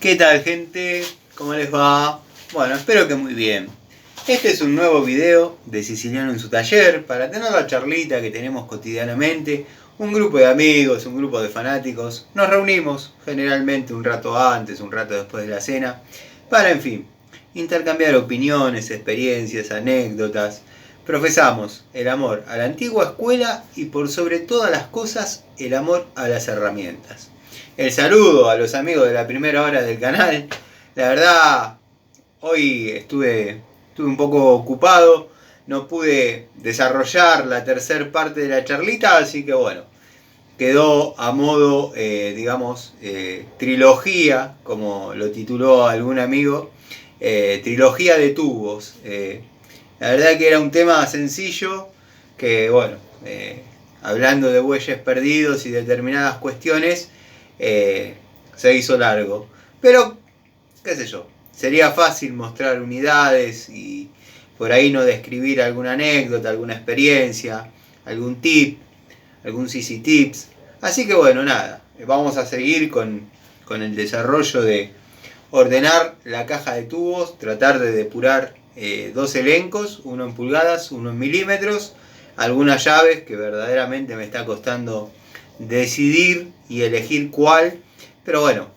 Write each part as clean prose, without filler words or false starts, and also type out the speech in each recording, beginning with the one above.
¿Qué tal, gente? ¿Cómo les va? Bueno, espero que muy bien. Este es un nuevo video de Siciliano en su taller para tener la charlita que tenemos cotidianamente. Un grupo de amigos, un grupo de fanáticos. Nos reunimos generalmente un rato antes, un rato después de la cena, para, en fin, intercambiar opiniones, experiencias, anécdotas. Profesamos el amor a la antigua escuela y por sobre todas las cosas el amor a las herramientas. El saludo a los amigos de la primera hora del canal. La verdad, hoy estuve un poco ocupado, no pude desarrollar la tercera parte de la charlita, así que bueno, quedó a modo, trilogía, como lo tituló algún amigo, trilogía de tubos. La verdad que era un tema sencillo, que bueno, hablando de bueyes perdidos y determinadas cuestiones, se hizo largo. Pero, qué sé yo, sería fácil mostrar unidades y por ahí no describir alguna anécdota, alguna experiencia, algún tip, algún CC Tips. Así que bueno, nada, vamos a seguir con el desarrollo de ordenar la caja de tubos, tratar de depurar dos elencos, uno en pulgadas, uno en milímetros, algunas llaves que verdaderamente me está costando decidir y elegir cuál, pero bueno,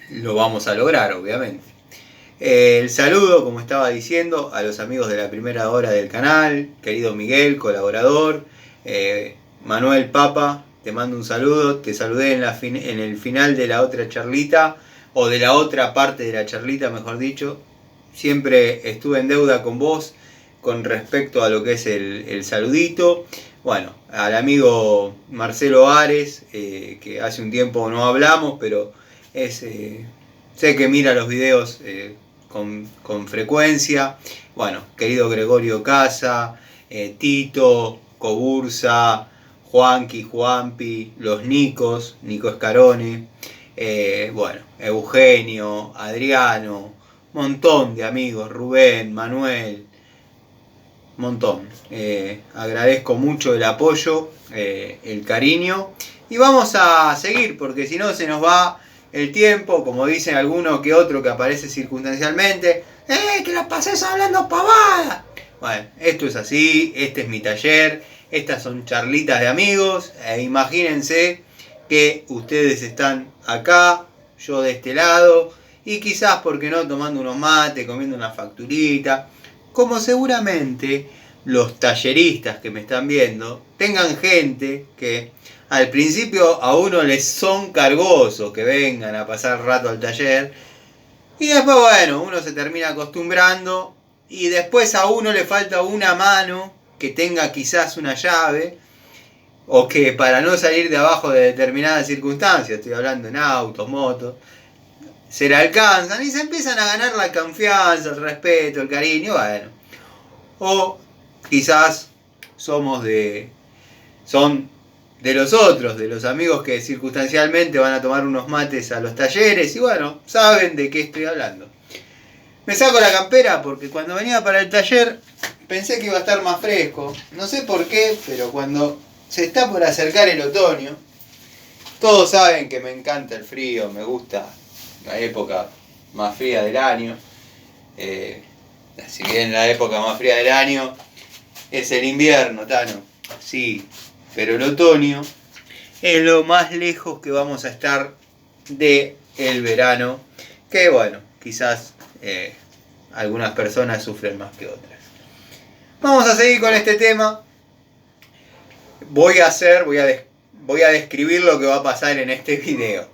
lo vamos a lograr, obviamente. El saludo, como estaba diciendo, a los amigos de la primera hora del canal, querido Miguel, colaborador, Manuel Papa, te mando un saludo, te saludé en el final de la otra charlita, o de la otra parte de la charlita, mejor dicho. Siempre estuve en deuda con vos con respecto a lo que es el saludito. Bueno, al amigo Marcelo Ares, que hace un tiempo no hablamos, pero sé que mira los videos con frecuencia. Bueno, querido Gregorio Casa, Tito, Cobursa, Juanqui, Juanpi, los Nicos, Nico Escarone, bueno, Eugenio, Adriano, montón de amigos, Rubén, Manuel, montón. Agradezco mucho el apoyo, el cariño, y vamos a seguir porque si no se nos va el tiempo, como dicen alguno que otro que aparece circunstancialmente. Que la pases hablando pavada. Bueno, esto es así, este es mi taller, estas son charlitas de amigos, imagínense que ustedes están acá, yo de este lado, y quizás, porque no, tomando unos mates, comiendo una facturita, como seguramente los talleristas que me están viendo tengan gente que al principio a uno les son cargosos que vengan a pasar rato al taller, y después bueno, uno se termina acostumbrando y después a uno le falta una mano que tenga quizás una llave, o que para no salir de abajo de determinadas circunstancias, estoy hablando en autos, motos, se le alcanzan y se empiezan a ganar la confianza, el respeto, el cariño, bueno. O quizás son de los otros, de los amigos que circunstancialmente van a tomar unos mates a los talleres y bueno, saben de qué estoy hablando. Me saco la campera porque cuando venía para el taller pensé que iba a estar más fresco. No sé por qué, pero cuando se está por acercar el otoño, todos saben que me encanta el frío, me gusta la época más fría del año. Si bien la época más fría del año es el invierno, Tano, sí, pero el otoño es lo más lejos que vamos a estar de el verano, que bueno, quizás algunas personas sufren más que otras. Vamos a seguir con este tema. Voy a describir lo que va a pasar en este video.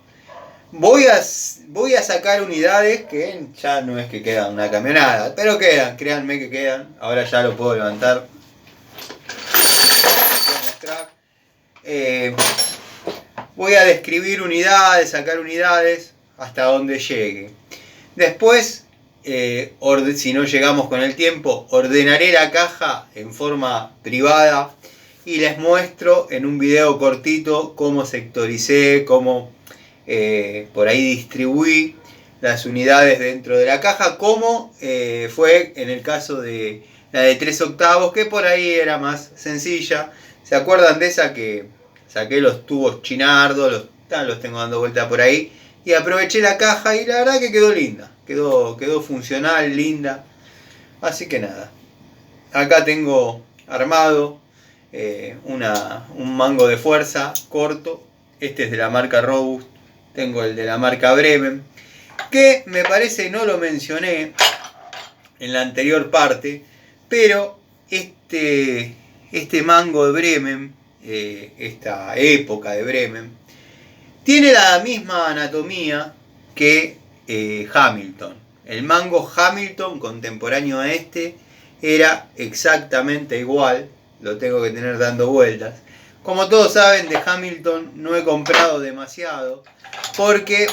Voy a sacar unidades que ya no es que quedan una camionada, pero quedan, créanme que quedan. Ahora ya lo puedo levantar. Voy a describir unidades, sacar unidades hasta donde llegue. Después, si no llegamos con el tiempo, ordenaré la caja en forma privada y les muestro en un video cortito cómo sectoricé, cómo por ahí distribuí las unidades dentro de la caja, como fue en el caso de la de 3/8, que por ahí era más sencilla. ¿Se acuerdan de esa que saqué los tubos chinardos? Los tengo dando vuelta por ahí, y aproveché la caja y la verdad que quedó linda, quedó funcional, linda. Así que nada, acá tengo armado un mango de fuerza corto. Este es de la marca Robust. Tengo el de la marca Bremen, que me parece no lo mencioné en la anterior parte, pero este mango de Bremen, esta época de Bremen, tiene la misma anatomía que Hamilton. El mango Hamilton contemporáneo a este era exactamente igual, lo tengo que tener dando vueltas. Como todos saben, de Hamilton no he comprado demasiado porque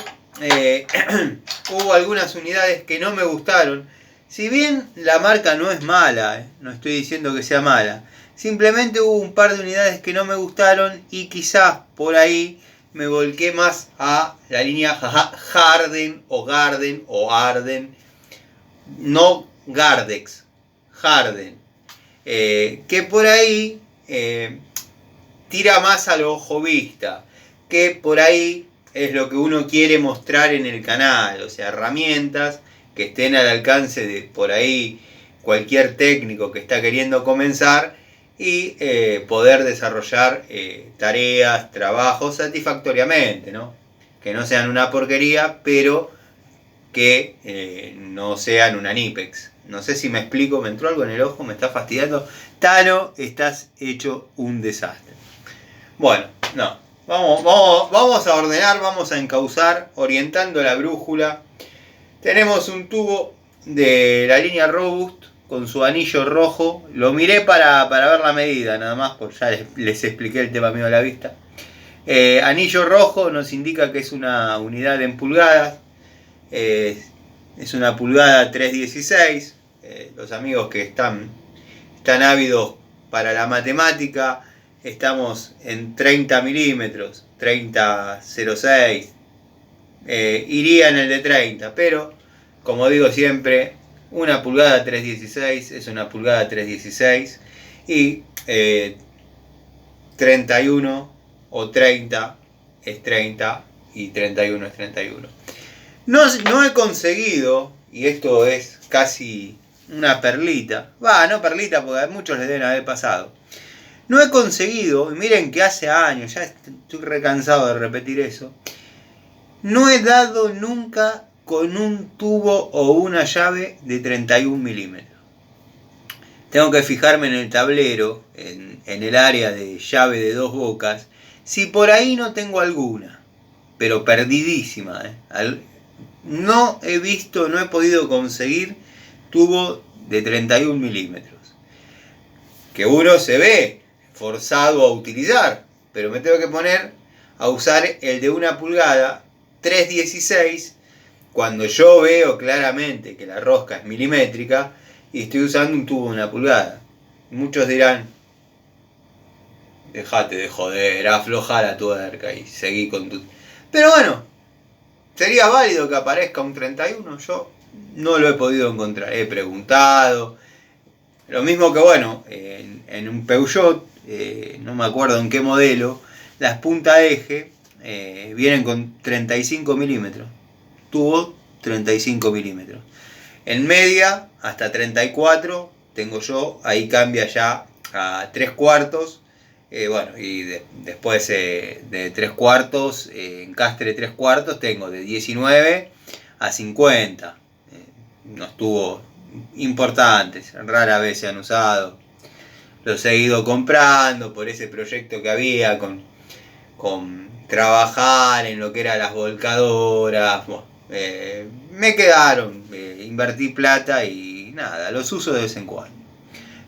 hubo algunas unidades que no me gustaron. Si bien la marca no es mala, no estoy diciendo que sea mala, simplemente hubo un par de unidades que no me gustaron y quizás por ahí me volqué más a la línea Harden o Garden o Arden, no Gardex, Harden, que por ahí tira más a lo ojo vista, que por ahí es lo que uno quiere mostrar en el canal, o sea, herramientas que estén al alcance de por ahí cualquier técnico que está queriendo comenzar y poder desarrollar tareas, trabajos satisfactoriamente, ¿no? Que no sean una porquería, pero que no sean una Nipex. No sé si me explico, me entró algo en el ojo, me está fastidiando. Tano, estás hecho un desastre. Bueno, no. Vamos a ordenar, vamos a encauzar, orientando la brújula. Tenemos un tubo de la línea Robust con su anillo rojo. Lo miré para ver la medida, nada más, porque ya les expliqué el tema mío de la vista. Anillo rojo nos indica que es una unidad en pulgadas. Es una pulgada 316. Los amigos que están ávidos para la matemática, estamos en 30 milímetros, 30,06. Iría en el de 30, pero como digo siempre, una pulgada 316 es una pulgada 316 y 31 o 30 es 30 y 31 es 31. No he conseguido, y esto es casi una perlita, no perlita porque a muchos les deben haber pasado, no he conseguido, y miren que hace años, ya estoy recansado de repetir eso, no he dado nunca con un tubo o una llave de 31 milímetros. Tengo que fijarme en el tablero, en el área de llave de 2 bocas, si por ahí no tengo alguna, pero perdidísima. No he visto, no he podido conseguir tubo de 31 milímetros. Que uno se ve forzado a utilizar, pero me tengo que poner a usar el de 1 pulgada 316 cuando yo veo claramente que la rosca es milimétrica y estoy usando un tubo de 1 pulgada. Muchos dirán, dejate de joder, afloja la tuerca y seguí con tu... Pero bueno, sería válido que aparezca un 31, yo no lo he podido encontrar, he preguntado. Lo mismo que bueno, en un Peugeot, no me acuerdo en qué modelo, las punta eje vienen con 35 milímetros, tubo 35 milímetros. En media hasta 34 tengo yo, ahí cambia ya a 3 cuartos. Bueno, y después de 3 cuartos, encastre 3 cuartos, tengo de 19 a 50. Unos tubos importantes, rara vez se han usado. Los he ido comprando por ese proyecto que había con trabajar en lo que eran las volcadoras. Bueno, me quedaron, invertí plata y nada, los uso de vez en cuando.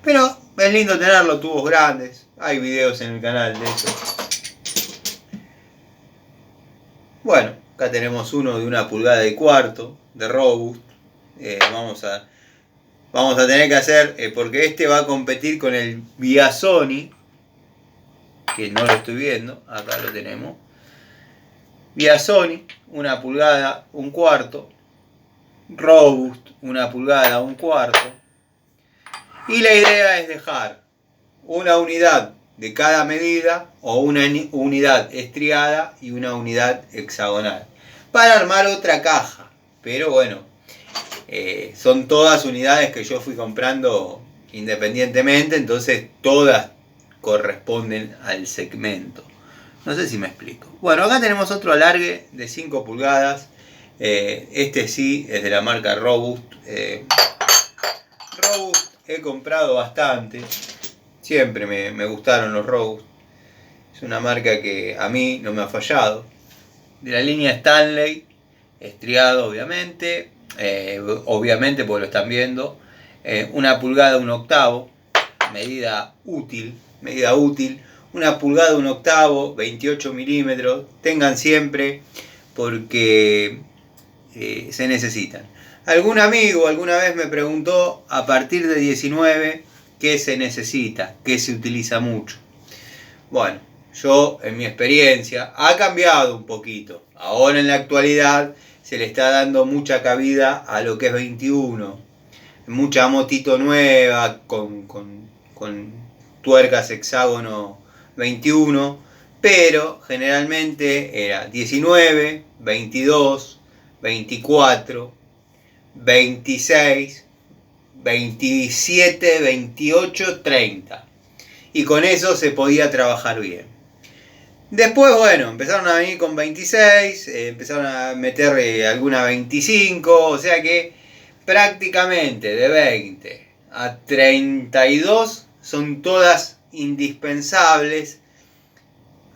Pero es lindo tenerlos, tubos grandes. Hay videos en el canal de eso. Bueno, acá tenemos uno de 1 pulgada y cuarto, de Robust. Vamos a tener que hacer, porque este va a competir con el Biasoni, que no lo estoy viendo, acá lo tenemos. Biasoni, 1 pulgada, 1 cuarto. Robust, 1 pulgada, 1 cuarto. Y la idea es dejar una unidad de cada medida o una unidad estriada y una unidad hexagonal. para armar otra caja. Pero bueno, son todas unidades que yo fui comprando independientemente, entonces todas corresponden al segmento. No sé si me explico. Bueno, acá tenemos otro alargue de 5 pulgadas. Este sí es de la marca Robust. Robust he comprado bastante. Siempre me gustaron los Robust. Es una marca que a mí no me ha fallado. De la línea Stanley, estriado obviamente. Obviamente porque lo están viendo. 1 pulgada, 1/8. Medida útil. 1 pulgada, 1/8, 28 milímetros. Tengan siempre porque se necesitan. Algún amigo alguna vez me preguntó a partir de 19 qué se necesita, qué se utiliza mucho. Bueno, yo en mi experiencia ha cambiado un poquito. Ahora en la actualidad se le está dando mucha cabida a lo que es 21. Mucha motito nueva con tuercas hexágono 21, pero generalmente era 19, 22, 24, 26, 27, 28, 30. Y con eso se podía trabajar bien. Después, bueno, empezaron a venir con 26, empezaron a meter alguna 25, o sea que prácticamente de 20 a 32 son todas indispensables.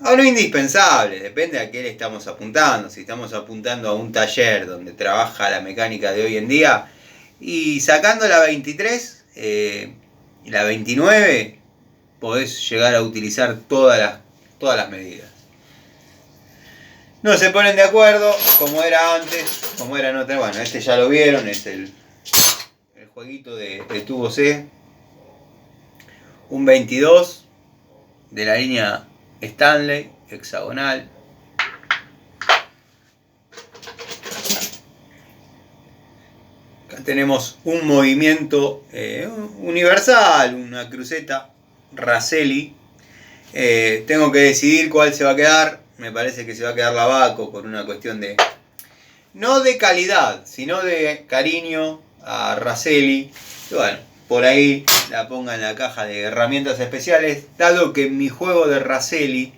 O no indispensables, depende a qué le estamos apuntando. Si estamos apuntando a un taller donde trabaja la mecánica de hoy en día, y sacando la 23 y la 29, podés llegar a utilizar todas las medidas. No se ponen de acuerdo como era antes, como era en otra. Bueno, este ya lo vieron, es el jueguito de tubo C. Un 22 de la línea Stanley, hexagonal. Acá tenemos un movimiento universal, una cruceta Raselli. Tengo que decidir cuál se va a quedar. Me parece que se va a quedar la Baco por una cuestión de... no de calidad, sino de cariño a Raselli. Y bueno, por ahí la ponga en la caja de herramientas especiales, dado que en mi juego de Raselli,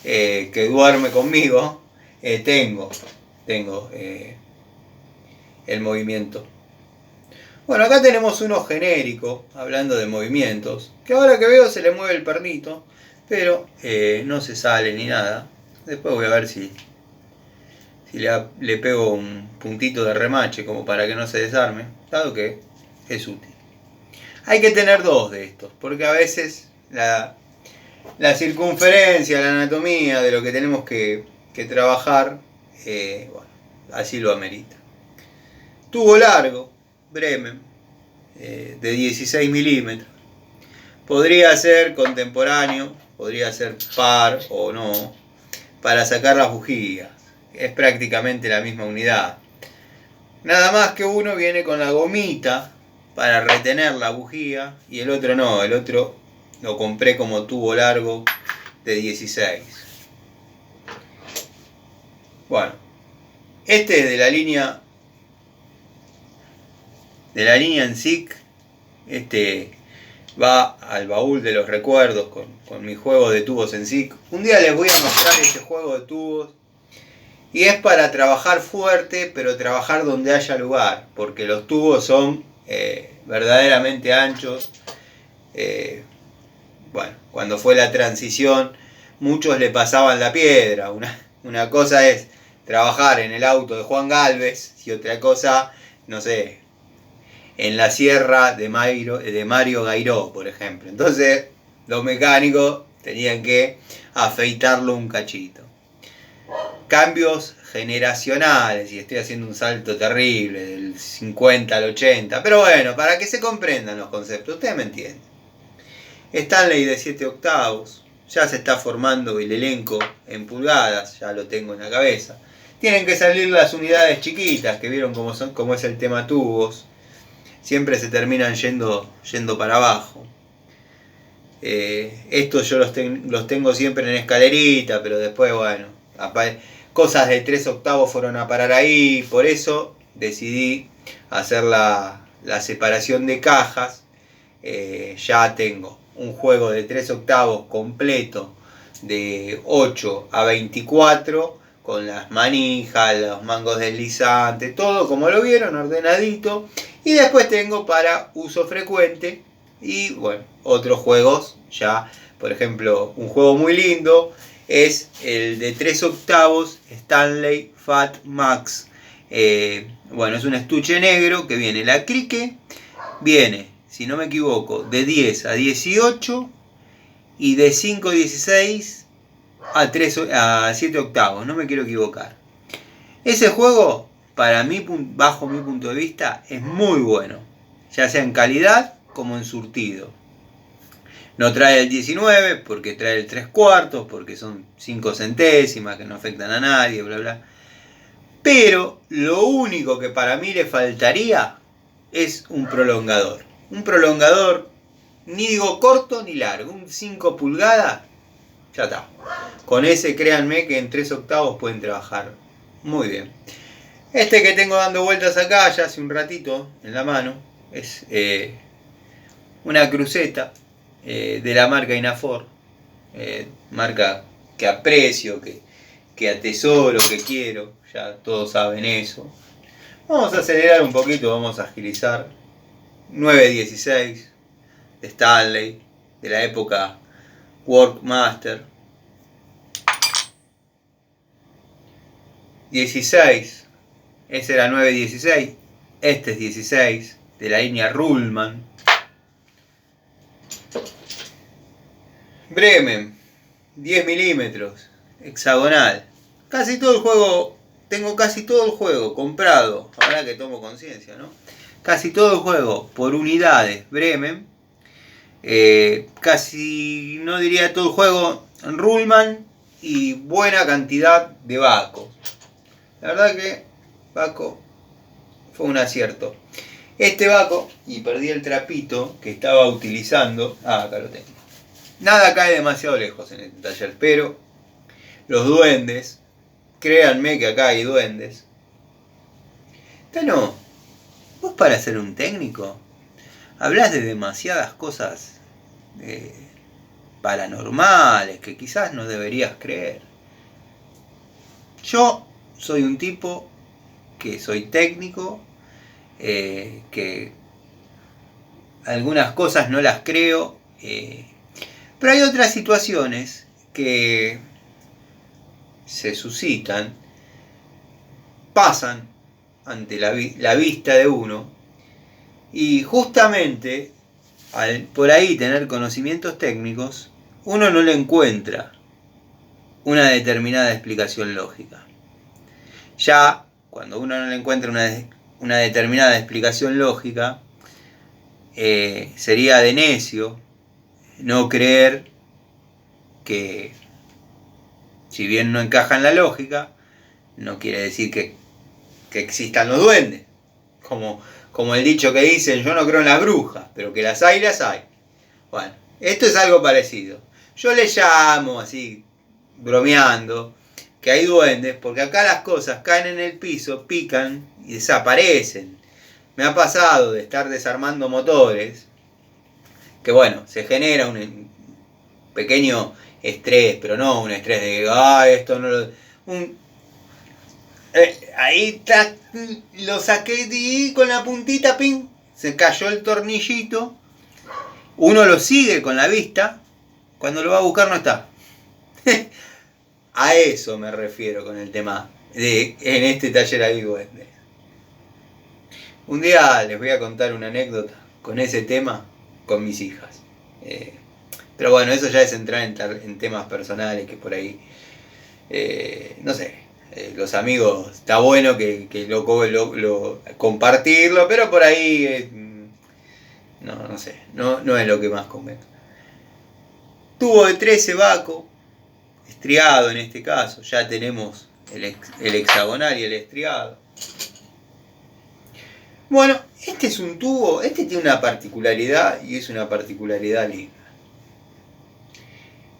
que duerme conmigo, tengo el movimiento. Bueno, acá tenemos uno genérico, hablando de movimientos, que ahora que veo se le mueve el pernito, pero no se sale ni nada. Después voy a ver si le pego un puntito de remache como para que no se desarme, dado que es útil. Hay que tener 2 de estos, porque a veces la circunferencia, la anatomía de lo que tenemos que trabajar, bueno, así lo amerita. Tubo largo, Bremen, de 16 milímetros. Podría ser contemporáneo, podría ser par o no, para sacar las bujías. Es prácticamente la misma unidad. Nada más que uno viene con la gomita para retener la bujía y el otro no, el otro lo compré como tubo largo de 16. Bueno, este es de la línea ENSIC. Este va al baúl de los recuerdos con mi juego de tubos ENSIC. Un día les voy a mostrar este juego de tubos. Y es para trabajar fuerte, pero trabajar donde haya lugar, porque los tubos son verdaderamente anchos. Bueno, cuando fue la transición, muchos le pasaban la piedra. Una cosa es trabajar en el auto de Juan Galvez y otra cosa, no sé, en la sierra de Mario Gairó, por ejemplo. Entonces, los mecánicos tenían que afeitarlo un cachito. Cambios generacionales, y estoy haciendo un salto terrible del 50 al 80, pero bueno, para que se comprendan los conceptos, ustedes me entienden. Stanley de 7/8, ya se está formando el elenco en pulgadas, ya lo tengo en la cabeza. Tienen que salir las unidades chiquitas, que vieron cómo es el tema tubos, siempre se terminan yendo para abajo. Estos yo los tengo siempre en escalerita, pero después, bueno, cosas de 3/8 fueron a parar ahí, por eso decidí hacer la separación de cajas. Ya tengo un juego de 3/8 completo de 8 a 24 con las manijas, los mangos deslizantes, todo como lo vieron, ordenadito. Y después tengo para uso frecuente y bueno, otros juegos ya, por ejemplo, un juego muy lindo es el de 3/8 Stanley Fat Max. Bueno, es un estuche negro que viene la crique, viene, si no me equivoco, de 10 a 18 y de 5/16 a 7/8, no me quiero equivocar. Ese juego, para mí, bajo mi punto de vista, es muy bueno, ya sea en calidad como en surtido. No trae el 19 porque trae el 3/4, porque son 5 centésimas que no afectan a nadie, bla bla. Pero lo único que para mí le faltaría es un prolongador. Un prolongador, ni digo corto ni largo, un 5 pulgadas, ya está. Con ese créanme que en 3/8 pueden trabajar muy bien. Este que tengo dando vueltas acá ya hace un ratito en la mano es una cruceta de la marca Inafor, marca que aprecio, que atesoro, que quiero, ya todos saben eso. Vamos a acelerar un poquito, vamos a agilizar. 916 de Stanley, de la época Workmaster. 16, ese era 916, este es 16, de la línea Ruhlmann. Bremen, 10 milímetros, hexagonal. Casi todo el juego, tengo casi todo el juego comprado, ahora que tomo conciencia, ¿no? Casi todo el juego por unidades Bremen. Casi, no diría todo el juego en Ruhlmann y buena cantidad de Bacos. La verdad que Baco fue un acierto. Este Baco, y perdí el trapito que estaba utilizando. Acá lo tengo. Nada cae demasiado lejos en este taller, pero los duendes, créanme que acá hay duendes. Tano, vos para ser un técnico hablas de demasiadas cosas paranormales que quizás no deberías creer. Yo soy un tipo que soy técnico, que algunas cosas no las creo, pero hay otras situaciones que se suscitan, pasan ante la vista de uno, y justamente al por ahí tener conocimientos técnicos, uno no le encuentra una determinada explicación lógica. Ya cuando uno no le encuentra una determinada explicación lógica, sería de necio no creer que, si bien no encaja en la lógica, no quiere decir que existan los duendes. Como el dicho que dicen, yo no creo en las brujas, pero que las hay. Bueno, esto es algo parecido. Yo le llamo así, bromeando, que hay duendes, porque acá las cosas caen en el piso, pican y desaparecen. Me ha pasado de estar desarmando motores, que bueno, se genera un pequeño estrés, pero no un estrés de, esto no lo... ahí está, lo saqué y con la puntita, pin, se cayó el tornillito. Uno lo sigue con la vista, cuando lo va a buscar no está. A eso me refiero con el tema de en este taller hay duendes. Un día les voy a contar una anécdota con ese tema con mis hijas. Pero bueno, eso ya es entrar en temas personales que por ahí, no sé, los amigos, está bueno que lo compartirlo, pero por ahí, no sé, no es lo que más convence. Tubo de 13 Baco, estriado en este caso, ya tenemos el hexagonal y el estriado. Bueno, este es un tubo, este tiene una particularidad y es una particularidad linda.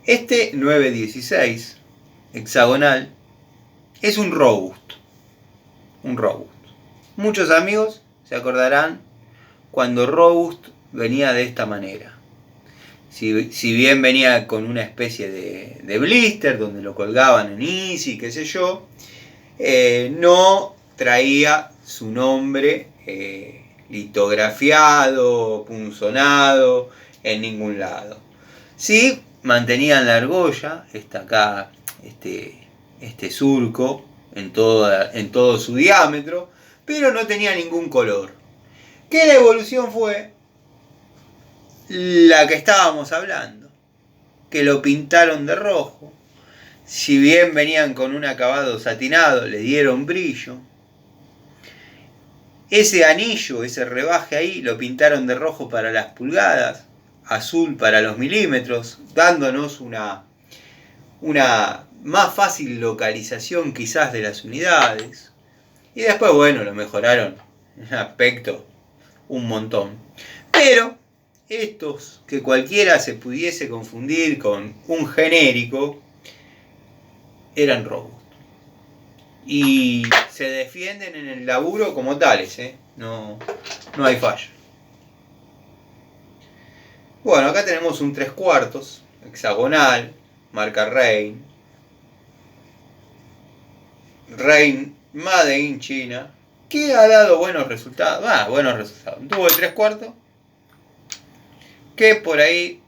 Este 916 hexagonal es un robust. Un robust. Muchos amigos se acordarán cuando robust venía de esta manera. Si bien venía con una especie de blister donde lo colgaban en Easy, qué sé yo, no traía su nombre litografiado, punzonado en ningún lado. Sí mantenían la argolla, este surco en todo su diámetro, pero no tenía ningún color. ¿Qué la evolución fue? La que estábamos hablando, que lo pintaron de rojo. Si bien venían con un acabado satinado, le dieron brillo. Ese anillo, ese rebaje ahí, lo pintaron de rojo para las pulgadas, azul para los milímetros, dándonos una más fácil localización quizás de las unidades. Y después, bueno, lo mejoraron en aspecto un montón. Pero estos, que cualquiera se pudiese confundir con un genérico, eran robust. Y se defienden en el laburo como tales, no hay fallo. Bueno, acá tenemos un 3/4 hexagonal, marca Rein. Rein Made in China, que ha dado buenos resultados. Tuvo el 3/4, que por ahí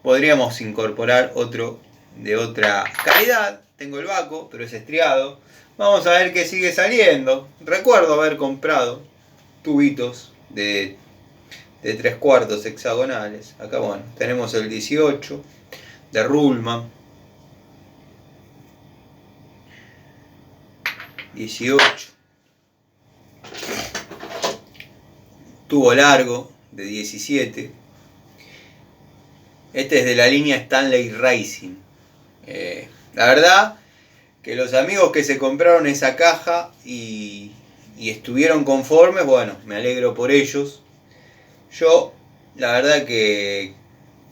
podríamos incorporar otro de otra calidad. Tengo el Baco, pero es estriado. Vamos a ver qué sigue saliendo. Recuerdo haber comprado tubitos de 3/4 hexagonales. Acá, bueno, tenemos el 18 de Ruhlmann. 18. Tubo largo de 17. Este es de la línea Stanley Racing. La verdad que los amigos que se compraron esa caja y estuvieron conformes, bueno, me alegro por ellos. Yo, la verdad que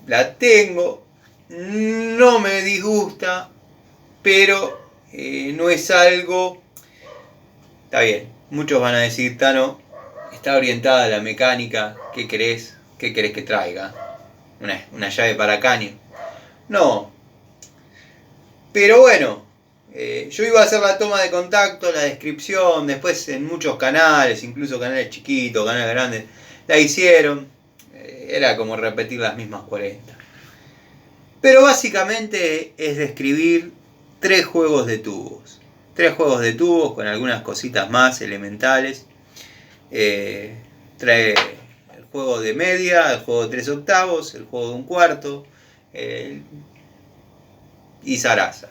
la tengo, no me disgusta, pero no es algo... Está bien, muchos van a decir, Tano, está orientada a la mecánica, ¿qué querés que traiga? Una llave para caño. No. Pero bueno, yo iba a hacer la toma de contacto, la descripción, después en muchos canales, incluso canales chiquitos, canales grandes, la hicieron. Era como repetir las mismas 40. Pero básicamente es describir 3 juegos de tubos. 3 juegos de tubos con algunas cositas más elementales. Trae el juego de media, el juego de 3/8, el juego de 1/4 y zaraza.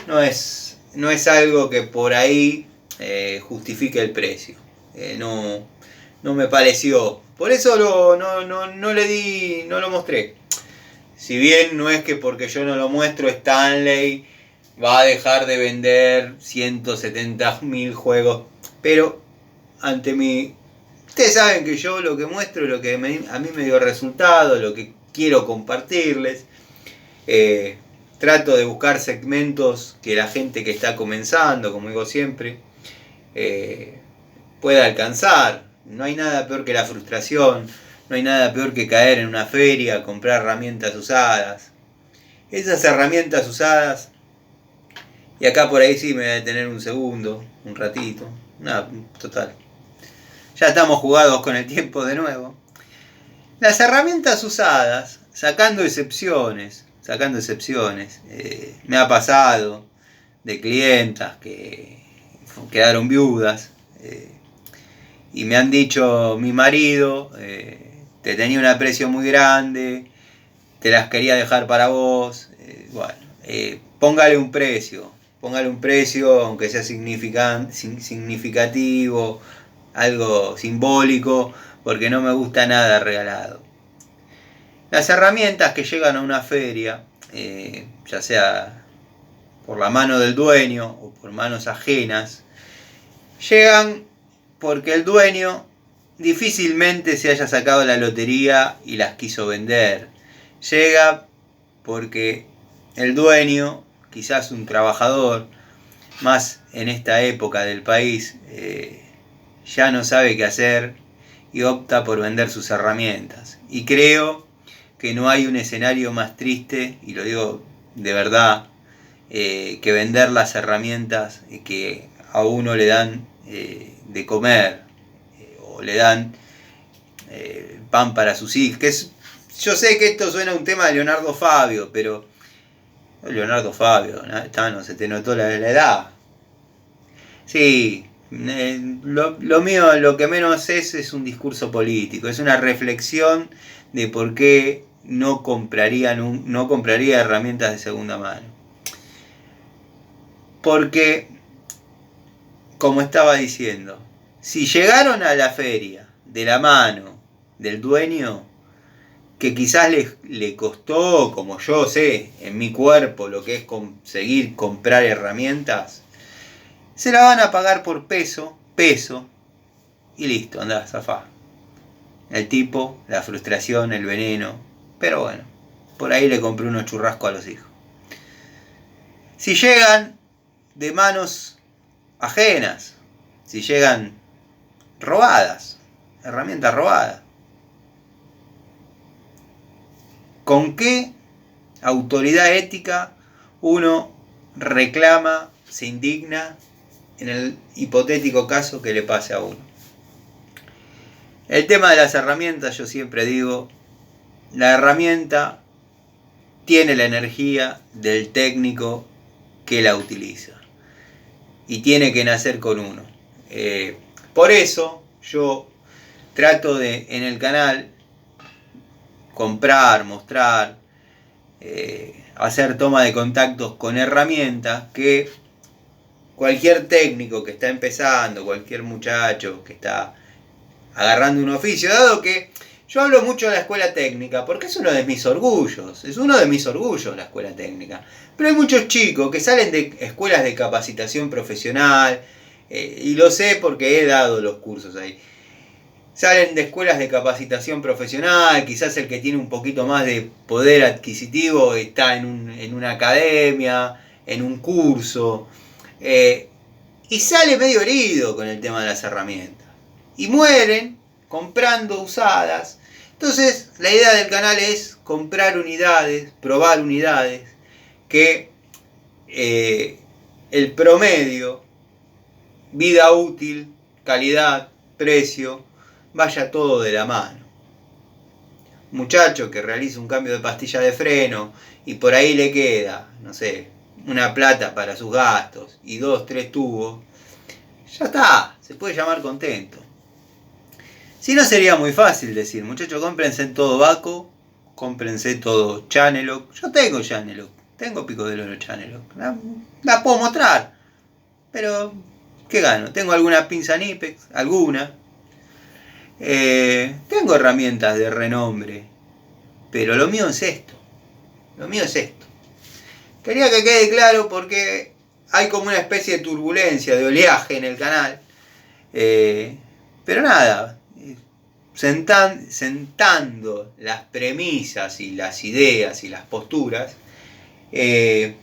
No es algo que por ahí justifique el precio. No me pareció. Por eso no lo mostré. Si bien no es que porque yo no lo muestro Stanley va a dejar de vender 170.000 juegos, pero ante mí, ustedes saben que yo lo que muestro es lo que a mí me dio resultado, lo que quiero compartirles. Trato de buscar segmentos que la gente que está comenzando, como digo siempre, pueda alcanzar. No hay nada peor que la frustración, no hay nada peor que caer en una feria, comprar herramientas usadas. Esas herramientas usadas, y acá por ahí sí me voy a detener un segundo, un ratito, nada, total. Ya estamos jugados con el tiempo de nuevo. Las herramientas usadas, sacando excepciones, me ha pasado de clientas que quedaron viudas y me han dicho, mi marido te tenía un aprecio muy grande, te las quería dejar para vos, póngale un precio, aunque sea significativo, algo simbólico, porque no me gusta nada regalado. Las herramientas que llegan a una feria, ya sea por la mano del dueño o por manos ajenas, llegan porque el dueño difícilmente se haya sacado la lotería y las quiso vender. Llega porque el dueño, quizás un trabajador, más en esta época del país, ya no sabe qué hacer y opta por vender sus herramientas. Y creo que no hay un escenario más triste, y lo digo de verdad, que vender las herramientas que a uno le dan de comer, o le dan pan para sus hijos. Yo sé que esto suena a un tema de Leonardo Fabio, pero Leonardo Fabio, no se te notó la edad. Sí, lo mío, lo que menos es un discurso político, es una reflexión de por qué no compraría herramientas de segunda mano. Porque, como estaba diciendo, si llegaron a la feria de la mano del dueño, que quizás le costó, como yo sé, en mi cuerpo, lo que es conseguir comprar herramientas, se la van a pagar por peso, y listo, andá, zafá. El tipo, la frustración, el veneno, pero bueno, por ahí le compré unos churrascos a los hijos. Si llegan de manos ajenas, si llegan robadas, herramientas robadas, ¿con qué autoridad ética uno reclama, se indigna en el hipotético caso que le pase a uno? El tema de las herramientas, yo siempre digo, la herramienta tiene la energía del técnico que la utiliza y tiene que nacer con uno. Por eso yo trato de en el canal comprar, mostrar, hacer toma de contactos con herramientas que cualquier técnico que está empezando, cualquier muchacho que está agarrando un oficio, dado que yo hablo mucho de la escuela técnica, porque es uno de mis orgullos la escuela técnica. Pero hay muchos chicos que salen de escuelas de capacitación profesional, y lo sé porque he dado los cursos ahí. Salen de escuelas de capacitación profesional, quizás el que tiene un poquito más de poder adquisitivo está en una academia, en un curso, y sale medio herido con el tema de las herramientas. Y mueren comprando usadas. Entonces la idea del canal es comprar unidades, probar unidades, que el promedio, vida útil, calidad, precio, vaya todo de la mano. Muchacho que realiza un cambio de pastilla de freno y por ahí le queda, no sé, una plata para sus gastos y 2, 3 tubos, ya está, se puede llamar contento. Si no, sería muy fácil decir, muchachos, cómprense todo Baco, cómprense todo Chaneloc. Yo tengo Chaneloc, tengo pico del oro Chaneloc, la puedo mostrar, pero ¿qué gano? Tengo alguna pinza Nipex, alguna. Tengo herramientas de renombre, pero lo mío es esto. Quería que quede claro porque hay como una especie de turbulencia, de oleaje en el canal. Pero nada, sentando las premisas y las ideas y las posturas, se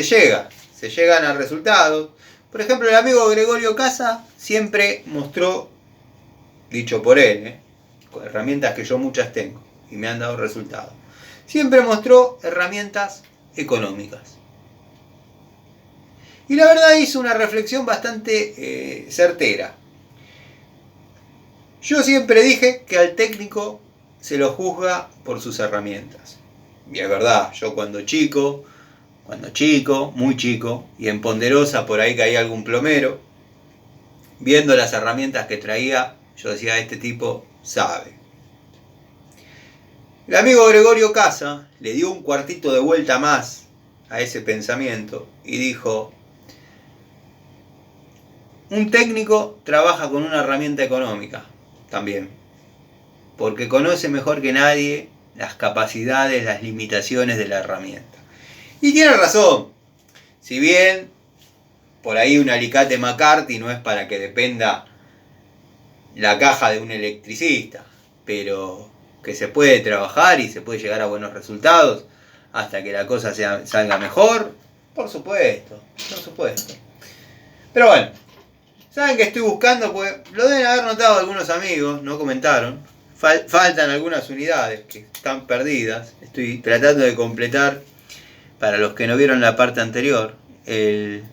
llegan a resultados. Por ejemplo, el amigo Gregorio Casa siempre mostró, dicho por él, con herramientas que yo muchas tengo y me han dado resultados, siempre mostró herramientas económicas. Y la verdad hizo una reflexión bastante certera. Yo siempre dije que al técnico se lo juzga por sus herramientas. Y es verdad, yo cuando chico, muy chico, y en Ponderosa por ahí caía algún plomero, viendo las herramientas que traía, yo decía, este tipo sabe. El amigo Gregorio Casa le dio un cuartito de vuelta más a ese pensamiento y dijo, un técnico trabaja con una herramienta económica también, porque conoce mejor que nadie las capacidades, las limitaciones de la herramienta. Y tiene razón, si bien por ahí un alicate McCarthy no es para que dependa la caja de un electricista, pero que se puede trabajar y se puede llegar a buenos resultados hasta que la cosa salga mejor, Por supuesto, por supuesto. Pero bueno, ¿saben qué estoy buscando? Pues lo deben haber notado algunos amigos, no comentaron. Faltan algunas unidades que están perdidas. Estoy tratando de completar, para los que no vieron la parte anterior, esta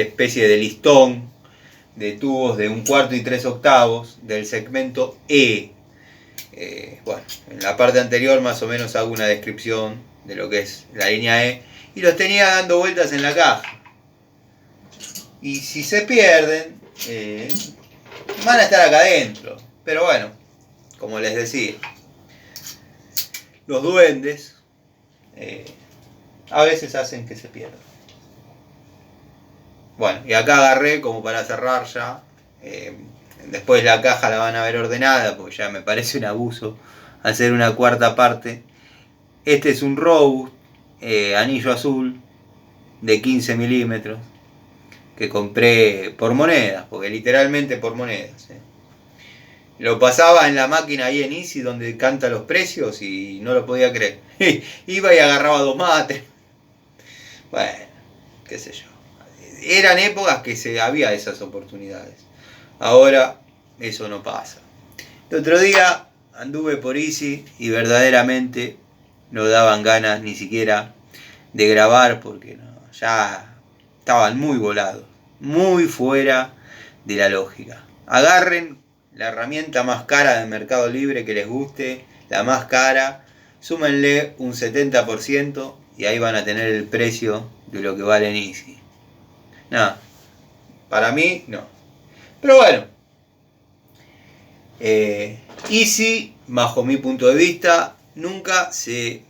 especie de listón de tubos de 1/4 y 3/8 del segmento E. Bueno, en la parte anterior más o menos hago una descripción de lo que es la línea E y los tenía dando vueltas en la caja. Y si se pierden, van a estar acá adentro. Pero bueno, como les decía, los duendes a veces hacen que se pierdan. Bueno, y acá agarré como para cerrar ya. Después la caja la van a ver ordenada, porque ya me parece un abuso hacer una cuarta parte. Este es un Robust anillo azul de 15 milímetros que compré por monedas, porque literalmente por monedas. Lo pasaba en la máquina ahí en Easy donde canta los precios y no lo podía creer. Iba y agarraba 2 mates. Bueno, qué sé yo. Eran épocas que había esas oportunidades. Ahora eso no pasa. El otro día anduve por Easy y verdaderamente no daban ganas ni siquiera de grabar porque no, ya estaban muy volados, muy fuera de la lógica. Agarren la herramienta más cara del Mercado Libre que les guste, la más cara, súmenle un 70% y ahí van a tener el precio de lo que vale en Easy. No, para mí no. Pero bueno, Easy, bajo mi punto de vista, nunca se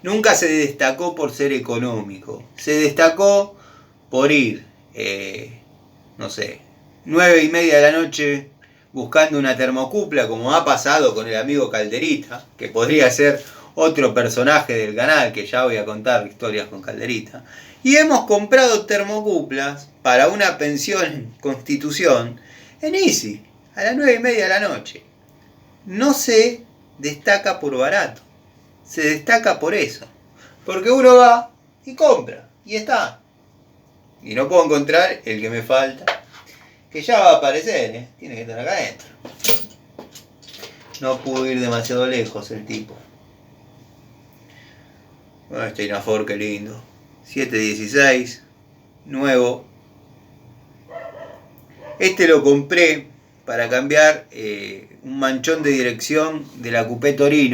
destacó por ser económico. Se destacó por ir, no sé, 9:30 de la noche buscando una termocupla, como ha pasado con el amigo Calderita, que podría ser otro personaje del canal, que ya voy a contar historias con Calderita. Y hemos comprado termocuplas para una pensión en Constitución en Easy, a las 9:30 de la noche. No se destaca por barato, se destaca por eso. Porque uno va y compra, y está. Y no puedo encontrar el que me falta, que ya va a aparecer, tiene que estar acá adentro. No pudo ir demasiado lejos el tipo. Bueno, este Inafor, qué lindo. 716, nuevo. Este lo compré para cambiar un manchón de dirección de la Coupé Torino.